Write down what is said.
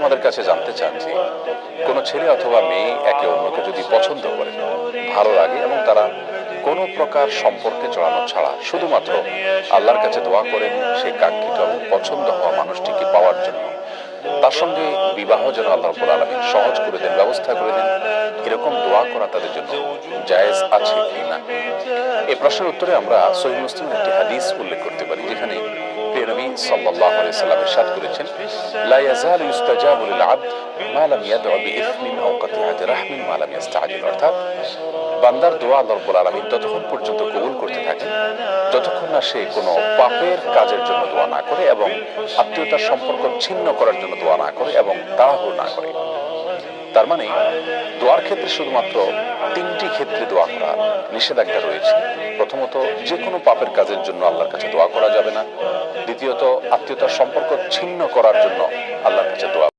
আমাদের কাছে জানতে চান যে কোনো ছেলে অথবা মেয়ে একে অন্যকে যদি পছন্দ করে, ভালো লাগে এবং তারা কোনো প্রকার সম্পর্কে জড়ানো ছাড়া শুধুমাত্র আল্লাহর কাছে দোয়া করেন সেই কাঙ্ক্ষিত এবং পছন্দ হওয়া মানুষটিকে পাওয়ার জন্য, তার সঙ্গে বিবাহ যেন আল্লাহ রাব্বুল আলামিন সহজ করে দেন, ব্যবস্থা করে দেন, এরকম দোয়া করা তাদের জন্য জায়েজ আছে কিনা? এই প্রশ্নের উত্তরে আমরা সহিহ মুসলিমের একটি হাদিস উল্লেখ করতে পারি, যেখানে প্রিয় নবী সাল্লাল্লাহু আলাইহি সাল্লাম ইরশাদ করেছেন, লা ইয়াজালু ইস্তাজাবু লিল আবদ মা লাম ইয়াদউ বিইসমিন আও কাতিআতি রাহমিন মা লাম ইস্তাজিল। অর্থাৎ বান্দার দোয়া আল্লাহ রাব্বুল আলামিন ততক্ষণ পর্যন্ত কবুল করতে থাকেন যতক্ষণ না সে কোনো পাপের কাজের জন্য দোয়া না করে এবং আত্মীয়তার সম্পর্ক ছিন্ন করার জন্য দোয়া না করে এবং তাড়াহুড়ো না করে। তার মানে দোয়ার ক্ষেত্রে শুধুমাত্র তিনটি ক্ষেত্রে দোয়া করা নিষেধাজ্ঞা রয়েছে। প্রথমত, যে কোনো পাপের কাজের জন্য আল্লাহর কাছে দোয়া করা যাবে না। দ্বিতীয়ত, আত্মীয়তার সম্পর্ক ছিন্ন করার জন্য আল্লাহর কাছে দোয়া